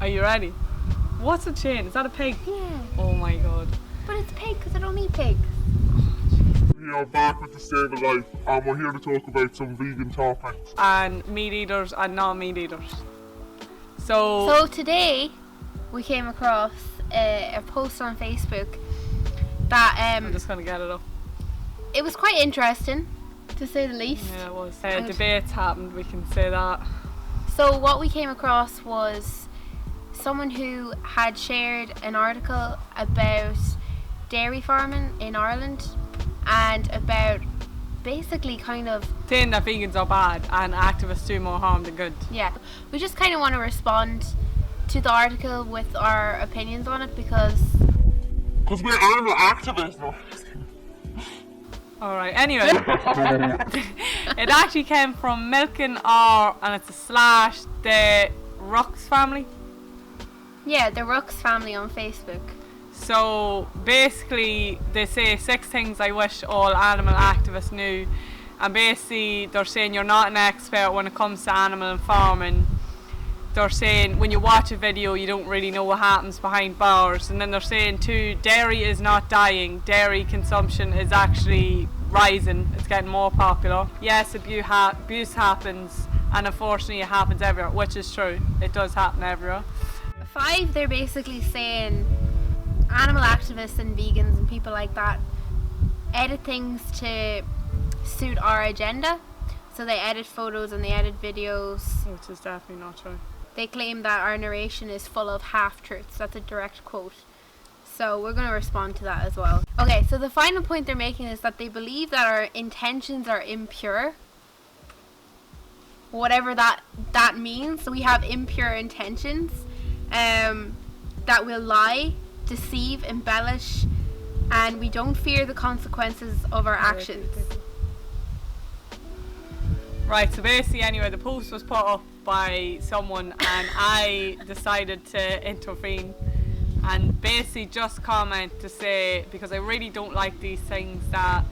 Are you ready? What's a chain? Is that a pig? Yeah. Oh my god. But it's pig because I don't eat pigs. We are back with the Stable Life, and we're here to talk about some vegan topics. And meat eaters and non-meat eaters. So So today we came across a post on Facebook that I'm just gonna get it up. it was quite interesting, to say the least. Yeah, it was. Debates happened, we can say that. So what we came across was someone who had shared an article about dairy farming in Ireland and about basically kind of, Saying that vegans are bad and activists do more harm than good. yeah, we just kind of want to respond to the article with our opinions on it because Because we're animal activists. No. Alright, anyway. It actually came from Milken R and it's a slash the Rooks family. yeah, the Rooks family on Facebook. So basically they say 6 things I wish all animal activists knew, and basically they're saying you're not an expert when it comes to animal and farming. They're saying when you watch a video you don't really know what happens behind bars, and then they're saying too dairy is not dying, dairy consumption is actually rising, it's getting more popular. Yes, abuse happens, and unfortunately it happens everywhere, which is true, it does happen everywhere. 5, they're basically saying animal activists and vegans and people like that edit things to suit our agenda. So they edit photos and they edit videos. Which is definitely not true. They claim that our narration is full of half-truths. That's a direct quote. So we're going to respond to that as well. Okay, so the final point they're making is that they believe that our intentions are impure. Whatever that means. We have impure intentions. That will lie, deceive, embellish, and we don't fear the consequences of our actions. Right, so basically anyway, the post was put up by someone and I decided to intervene and basically just comment to say, because I really don't like these things, that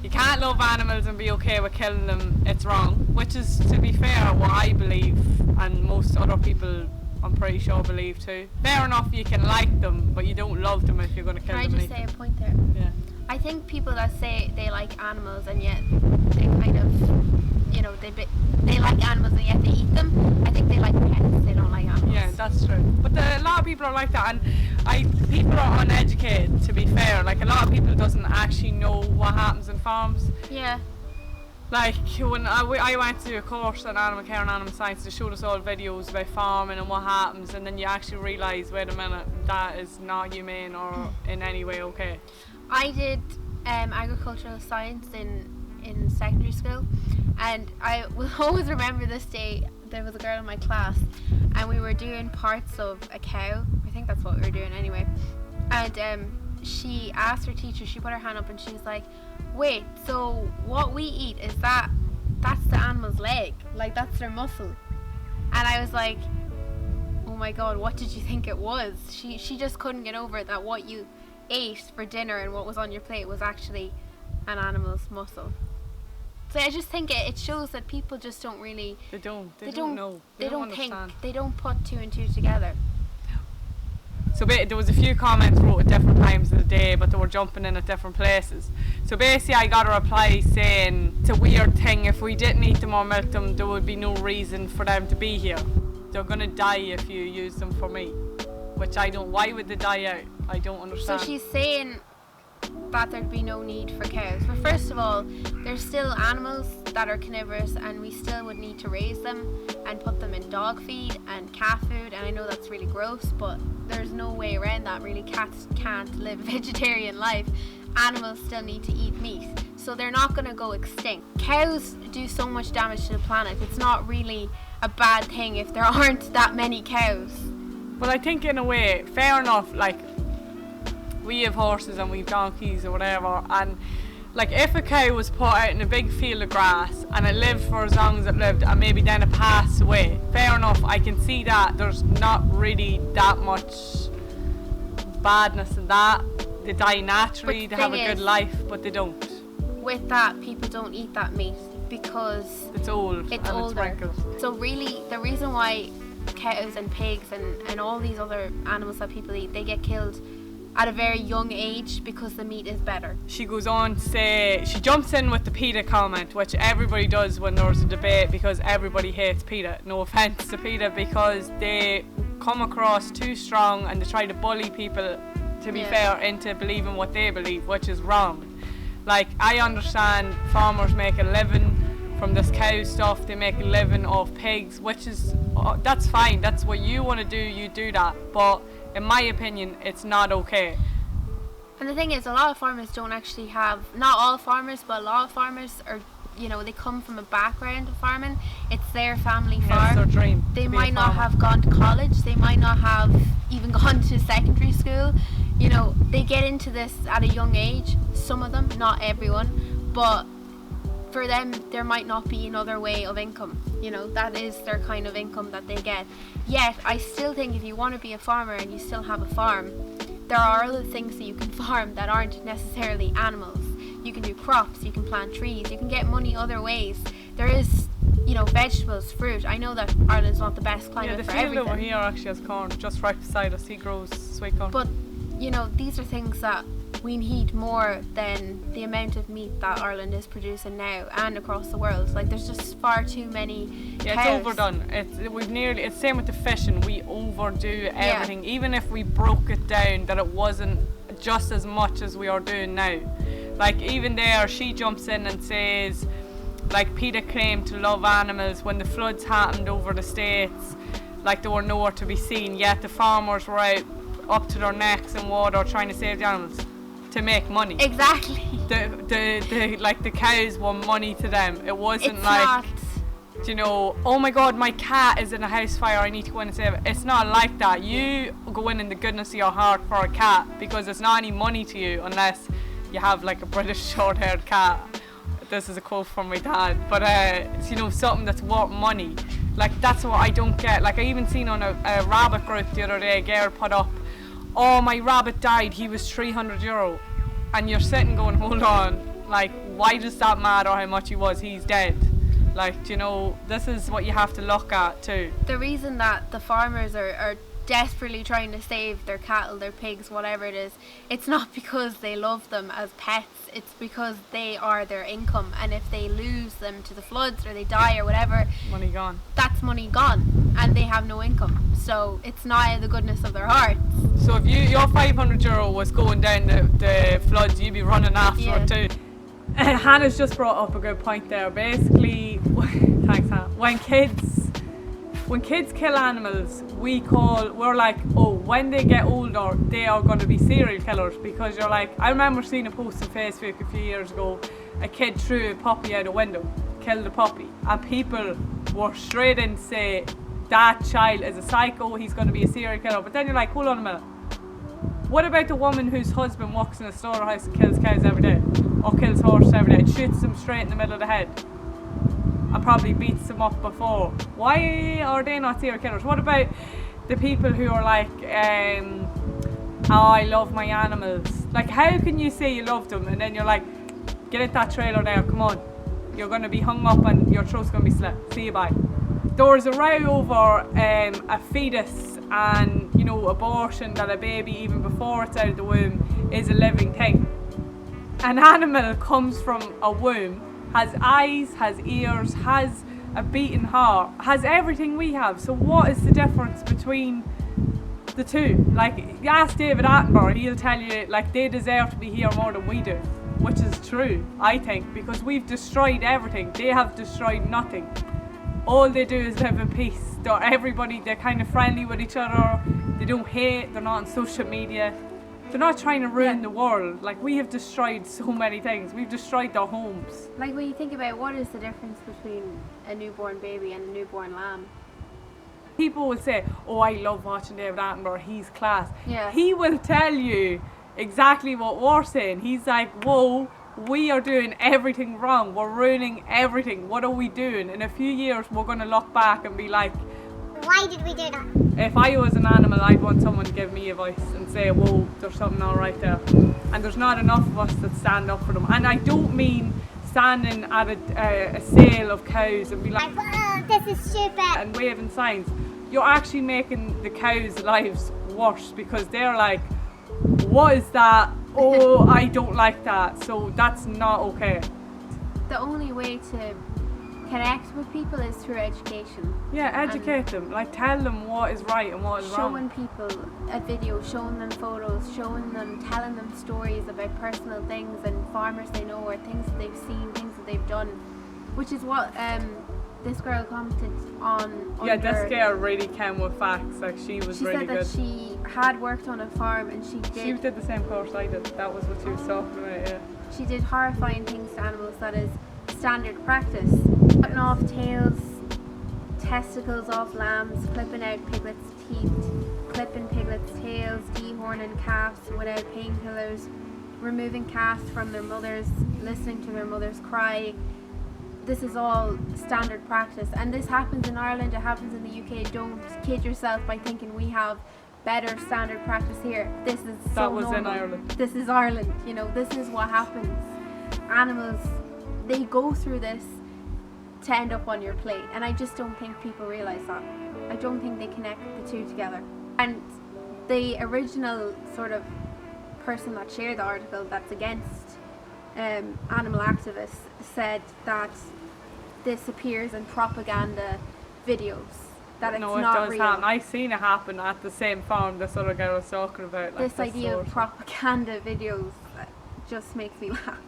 you can't love animals and be okay with killing them, it's wrong, which is, to be fair, what I believe and most other people I'm pretty sure believe too. Fair enough, you can like them, but you don't love them if you're going to kill them. Can I just say a point there? Yeah. I think people that say they like animals and yet they kind of, you know, they like animals and yet they eat them, I think they like pets, they don't like animals. Yeah, that's true. But a lot of people are like that, and people are uneducated, to be fair. Like, a lot of people doesn't actually know what happens in farms. Yeah. Like, when I went to a course on animal care and animal science, they showed us all videos about farming and what happens, and then you actually realise, wait a minute, that is not humane or in any way okay. I did agricultural science in secondary school, and I will always remember this day. There was a girl in my class and we were doing parts of a cow. I think that's what we were doing anyway. And she asked her teacher, she put her hand up and she was like, wait, so what we eat is that's the animal's leg, like that's their muscle. And I was like, oh my god, what did you think it was? She just couldn't get over it, that what you ate for dinner and what was on your plate was actually an animal's muscle. So I just think it shows that people just don't really, They don't know. they don't understand. think, they don't put 2 and 2 together. So there was a few comments wrote at different times of the day, but they were jumping in at different places. So basically I got a reply saying it's a weird thing, if we didn't eat them or milk them there would be no reason for them to be here. They're gonna die if you use them for meat. Which why would they die out? I don't understand. So she's saying that there'd be no need for cows. But first of all, there's still animals that are carnivorous and we still would need to raise them and put them in dog feed and cat food, and I know that's really gross, but there's no way around that really. Cats can't live a vegetarian life. Animals still need to eat meat, so they're not going to go extinct. Cows do so much damage to the planet. It's not really a bad thing if there aren't that many cows. Well, I think in a way, fair enough, like, we have horses and we have donkeys or whatever, and like if a cow was put out in a big field of grass and it lived for as long as it lived and maybe then it passed away, fair enough, I can see that there's not really that much badness in that. They die naturally, they have a good life, but they don't. With that, people don't eat that meat because it's old it's and older. it's wrinkled. So really, the reason why cows and pigs and all these other animals that people eat, they get killed at a very young age because the meat is better. She goes on to say, she jumps in with the PETA comment, which everybody does when there's a debate because everybody hates PETA. No offence to PETA, because they come across too strong and they try to bully people, to be fair, into believing what they believe, which is wrong. Like, I understand farmers make a living from this cow stuff, they make a living off pigs, which is, that's fine, that's what you want to do, you do that, but in my opinion, it's not okay. And the thing is, a lot of farmers don't actually have, not all farmers, but a lot of farmers are, you know, they come from a background of farming. It's their family farm. That's their dream. They might not have gone to college. They might not have even gone to secondary school. You know, they get into this at a young age. Some of them, not everyone, but for them, there might not be another way of income. You know, that is their kind of income that they get. Yet, I still think if you want to be a farmer and you still have a farm, there are other things that you can farm that aren't necessarily animals. You can do crops, you can plant trees, you can get money other ways. There is, you know, vegetables, fruit. I know that Ireland's not the best climate for everything. Yeah, the field over here actually has corn, just right beside us. He grows sweet corn. But, you know, these are things that we need more than the amount of meat that Ireland is producing now and across the world. Like, there's just far too many cows. It's overdone. It's same with the fishing. We overdo everything. Even if we broke it down that it wasn't just as much as we are doing now. Like, even there, she jumps in and says, like, PETA claimed to love animals. When the floods happened over the States, like, they were nowhere to be seen, yet the farmers were out up to their necks in water trying to save the animals to make money. Exactly. The cows want money to them. It wasn't It's like, not. you know, oh my god, my cat is in a house fire, I need to go in and save it. It's not like that. You go in the goodness of your heart for a cat, because it's not any money to you unless you have like a British short-haired cat. This is a quote from my dad, but it's, you know, something that's worth money. Like, that's what I don't get. Like, I even seen on a rabbit group the other day, a girl put up, oh, my rabbit died, he was €300. And you're sitting going, hold on, like, why does that matter how much he was? He's dead. Like, you know, this is what you have to look at too. The reason that the farmers are desperately trying to save their cattle, their pigs, whatever it is, it's not because they love them as pets, it's because they are their income, and if they lose them to the floods or they die or whatever, Money gone. that's money gone, and they have no income. So it's not out of the goodness of their hearts. So if your €500 was going down the floods, you'd be running after it too. Hannah's just brought up a good point there. Basically, thanks Hannah, when kids kill animals, we're like, oh, when they get older, they are going to be serial killers, because you're like, I remember seeing a post on Facebook a few years ago, a kid threw a puppy out a window, killed the puppy, and people were straight in to say, that child is a psycho, he's going to be a serial killer. But then you're like, hold on a minute, what about the woman whose husband walks in a slaughterhouse and kills cows every day, or kills horses every day, and shoots them straight in the middle of the head, and probably beats them up before? Why are they not serial killers? What about the people who are like, oh, I love my animals? Like, how can you say you love them and then you're like, get at that trailer there, come on, you're going to be hung up and your throat's going to be slit, see you, bye. There was a row over a fetus and, you know, abortion, that a baby, even before it's out of the womb, is a living thing. An animal comes from a womb, has eyes, has ears, has a beating heart, has everything we have. So what is the difference between the two? Like, ask David Attenborough, he'll tell you, like, they deserve to be here more than we do, which is true, I think, because we've destroyed everything. They have destroyed nothing. All they do is live in peace. They're kind of friendly with each other, they don't hate, they're not on social media. They're not trying to ruin the world. Like, we have destroyed so many things. We've destroyed their homes. Like, when you think about what is the difference between a newborn baby and a newborn lamb? People will say, oh, I love watching David Attenborough, he's class. Yeah. He will tell you exactly what we're saying. He's like, whoa, we are doing everything wrong. We're ruining everything. What are we doing? In a few years, we're going to look back and be like, why did we do that? if I was an animal, I'd want someone to give me advice and say, whoa, there's something not right there. And there's not enough of us that stand up for them. And I don't mean standing at a sale of cows and be like, oh, this is stupid, and waving signs. you're actually making the cows' lives worse because they're like, what is that? Oh, I don't like that. So that's not okay. The only way to connect with people is through education. Yeah, educate them. Like, tell them what is right and what is wrong. Showing people a video, showing them photos, telling them stories about personal things and farmers they know or things that they've seen, things that they've done, which is what this girl commented on. Yeah, this girl really came with facts. Like, she was really good. She said that she had worked on a farm and she did the same course I did. That was what she was talking about, yeah. She did horrifying things to animals that is standard practice. Cutting off tails, testicles off lambs, clipping out piglets' teeth, clipping piglets' tails, dehorning calves without painkillers, removing calves from their mothers, listening to their mothers cry. This is all standard practice, and this happens in Ireland, it happens in the UK. Don't kid yourself by thinking we have better standard practice here. This is so That was normal. in Ireland. This is Ireland, you know, this is what happens. Animals, they go through this to end up on your plate, and I just don't think people realise that. I don't think they connect the two together. And the original sort of person that shared the article that's against animal activists said that this appears in propaganda videos, that it's No, it not does real. happen. I've seen it happen at the same farm this other girl was talking about. Like, This idea sort of propaganda videos just makes me laugh.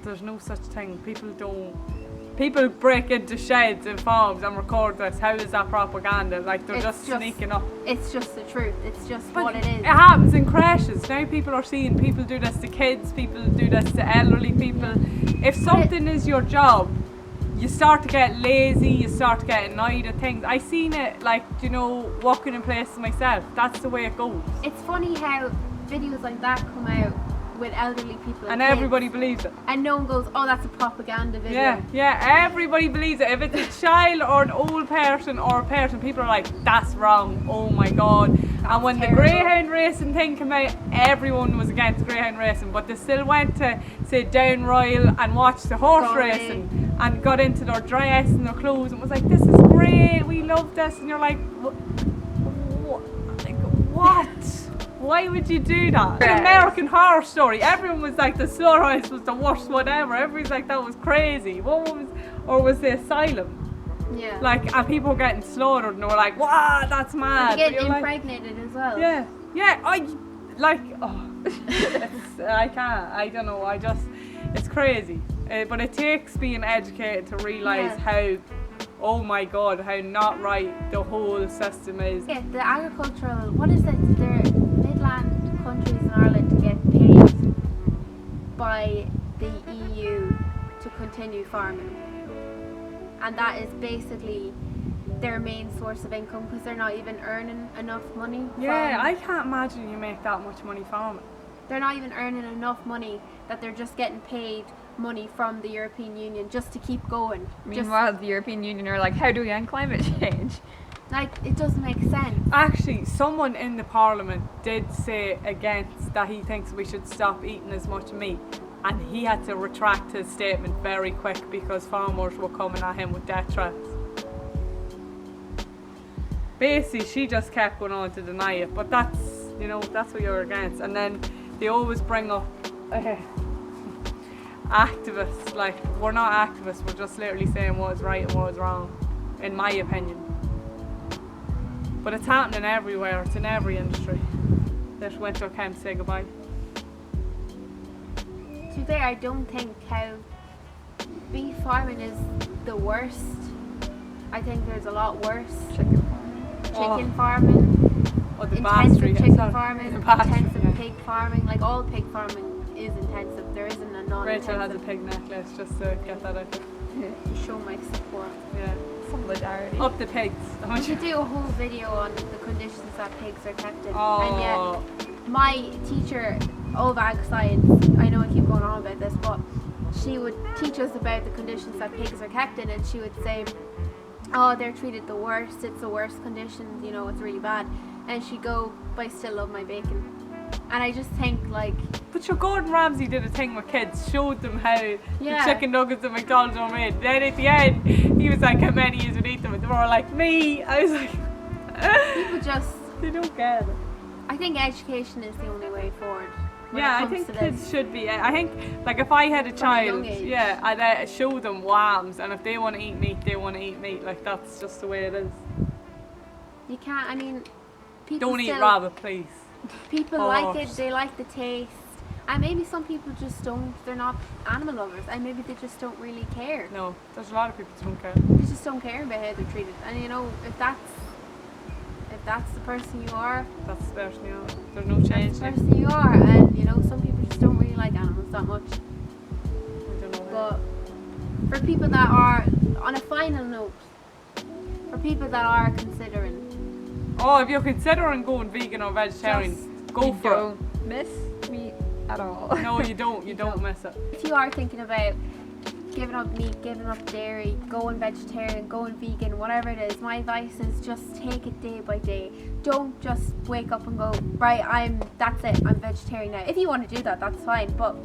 There's no such thing. People break into sheds and farms and record this. How is that propaganda? Like, they're just sneaking up. It's just the truth. It's just But what it is. It happens in crashes. Now people are seeing people do this to kids, people do this to elderly people. If something is your job, you start to get lazy, you start to get annoyed at things. I seen it, like, you know, walking in places myself. That's the way it goes. It's funny how videos like that come out with elderly people And kids, everybody believes it. and no one goes, oh, that's a propaganda video. Yeah, everybody believes it. If it's a child or an old person or a person, people are like, that's wrong, oh my god. And when terrible. the greyhound racing thing came out, everyone was against greyhound racing, but they still went to, say, Down Royal and watched the horse Galway. racing and got into their dress and their clothes and was like, this is great, we love this. And you're like, what? Why would you do that? Yes. An American Horror Story. Everyone was like, the slaughterhouse was the worst one ever. Everybody's like, that was crazy. Or was the asylum? Yeah. Like, and people were getting slaughtered and they were like, wow, that's mad. And they But get you're like, impregnated as well. yeah, I can't, I don't know, it's crazy. But it takes being educated to realise Yeah. how, oh my god, how not right the whole system is. Yeah, the agricultural, what is it? The Midland countries in Ireland get paid by the EU to continue farming. And that is basically their main source of income because they're not even earning enough money. Yeah, from, I can't imagine you make that much money farming. They're not even earning enough money that they're just getting paid money from the European Union just to keep going. Meanwhile, the European Union are like, how do we end climate change? Like, it doesn't make sense. Actually, someone in the parliament did say against that he thinks we should stop eating as much meat, and he had to retract his statement very quick because farmers were coming at him with death threats. Basically, she just kept going on to deny it, but that's, you know, that's what you're against. And then they always bring up activists. Like, we're not activists, we're just literally saying what is right and what is wrong, in my opinion. But it's happening everywhere, it's in every industry. That winter came to say goodbye. To be fair, I don't think how beef farming is the worst. I think there's a lot worse. Chicken farming, Oh, the intensive bastard, chicken sorry. farming, The bastard, intensive yeah. pig farming. Like, all pig farming is intensive. There isn't a non-intensive. Rachel has a pig necklace, just to get that out there. To show my support. Yeah. Solidarity. Up the pigs. We should do a whole video on the conditions that pigs are kept in. Oh. And yet, my teacher of ag science, I know I keep going on about this, but she would teach us about the conditions that pigs are kept in, and she would say, oh, they're treated the worst, it's the worst conditions, you know, it's really bad. And she'd go, but I still love my bacon. And I just think, like, But sure, Gordon Ramsay did a thing with kids, showed them how the Yeah. chicken nuggets at McDonald's were made. Then at the end, he was like, how many of you would eat them? And they were all like, me. I was like, People just, They don't get it. I think education is the only way forward. when it Yeah, I comes think to kids this. should be. I think, like, if I had a From a young child, age. yeah, I'd show them worms, and if they want to eat meat, they want to eat meat. Like, that's just the way it is. You can't, I mean, people Don't eat still, rabbit, please. people like it, Horse. they like the taste. And maybe some people just don't, they're not animal lovers, and maybe they just don't really care. No, there's a lot of people who don't care. They just don't care about how they're treated. And you know, if that's the person you are, That's the person you are. There's no that's change the there. person you are. And you know, some people just don't really like animals that much. I don't know. But for people that are, on a final note, for people that are considering, Oh, if you're considering going vegan or vegetarian, Just go You for it. don't miss meat at all. No, you don't. You You don't don't. miss it. if you are thinking about giving up meat, giving up dairy, going vegetarian, going vegan, whatever it is, my advice is just take it day by day. Don't just wake up and go, right, that's it, I'm vegetarian now. If you want to do that, that's fine, but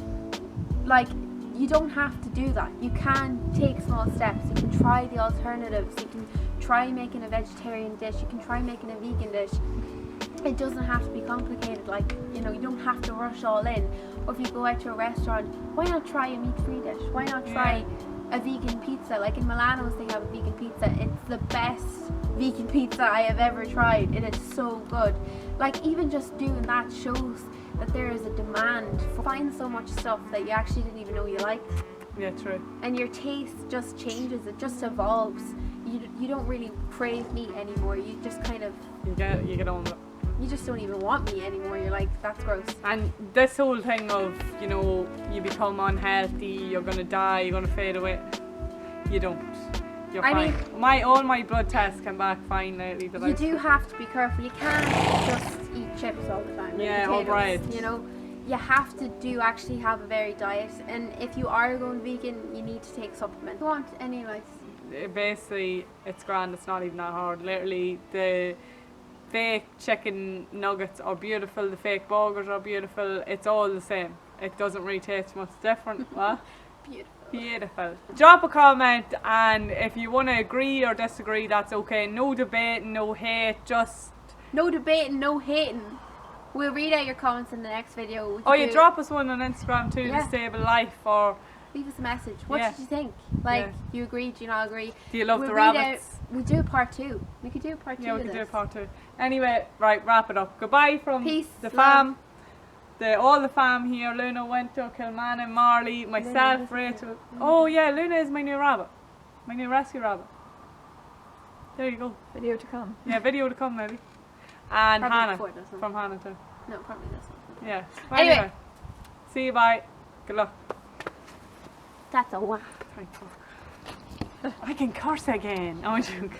like, you don't have to do that. You can take small steps. You can try the alternatives. You can try making a vegetarian dish. You can try making a vegan dish. It doesn't have to be complicated. Like, you know, you don't have to rush all in. Or if you go out to a restaurant, why not try a meat-free dish? Why not try a vegan pizza? Like in Milano's, they have a vegan pizza. It's the best vegan pizza I have ever tried. It is so good. Like, even just doing that shows that there is a demand. Find so much stuff that you actually didn't even know you liked. Yeah, true. And your taste just changes. It just evolves. You don't really crave meat anymore. You just kind of, You get on with it. you just don't even want meat anymore. You're like, that's gross. And this whole thing of, you know, you become unhealthy, you're gonna die, you're gonna fade away. You don't. You're I fine. All my blood tests come back fine lately. That You I've- do have to be careful. You can't just eat chips all the time. Like Yeah, or potatoes, bread. You know, you have to actually have a varied diet. And if you are going vegan, you need to take supplements. Do you want any advice? Basically, it's grand. It's not even that hard. Literally, the fake chicken nuggets are beautiful. The fake burgers are beautiful. It's all the same. It doesn't really taste much different. What? Beautiful. Beautiful. Drop a comment, and if you want to agree or disagree, that's okay. No debate, no hate. Just No debating, no hating. We'll read out your comments in the next video. We oh, could you do- drop us one on Instagram too. Yeah. To save a life, or Leave us a message. What Yeah. did you think? Like, Yeah. you agree? Do you not agree? do you love We'll the read rabbits? We do a part 2. We could do a part 2 Yeah, we of can do this. a part 2. Anyway, right, wrap it up. Goodbye from Peace, the love. fam. All the fam here. Luna, Winter, Kilmannon, Marley, myself, Luna. Rachel. Oh yeah, Luna is my new rabbit. My new rescue rabbit. There you go. Video to come. Yeah, video to come maybe. And Probably Hannah. before this one. From Hannah too. No, probably this one. Yeah. Well, Anyway. See you, bye. Good luck. That's a whack. Thank fuck. I can curse again. Oh, I'm joking.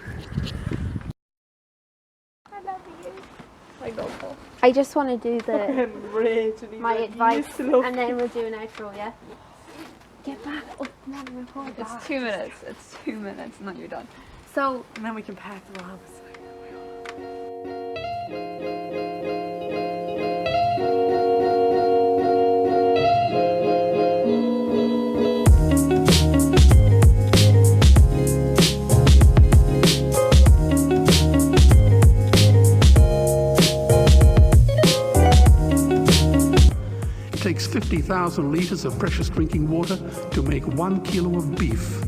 I just want to do the Rachel, my you advice, used to love and then we'll do an outro. Yeah. Get back. Oh, come on, record It's back. 2 minutes. It's 2 minutes and then you're done. So And then we can pack the rabbits. It takes 50,000 liters of precious drinking water to make 1 kilo of beef.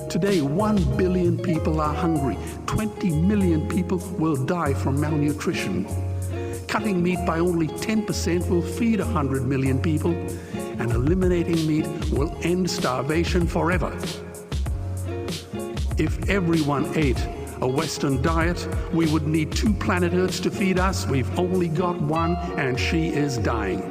Today, 1 billion people are hungry. 20 million people will die from malnutrition. Cutting meat by only 10% will feed 100 million people, and eliminating meat will end starvation forever. If everyone ate a Western diet, we would need 2 planet Earths to feed us. We've only got one, and she is dying.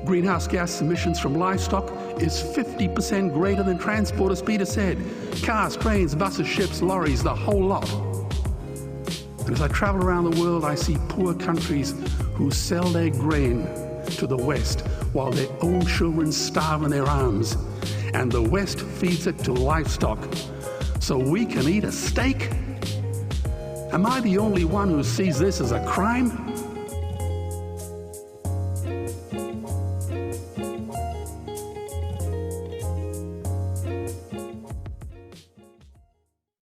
Greenhouse gas emissions from livestock is 50% greater than transport, as Peter said. Cars, trains, buses, ships, lorries, the whole lot. And as I travel around the world, I see poor countries who sell their grain to the West while their own children starve in their arms. And the West feeds it to livestock so we can eat a steak? Am I the only one who sees this as a crime?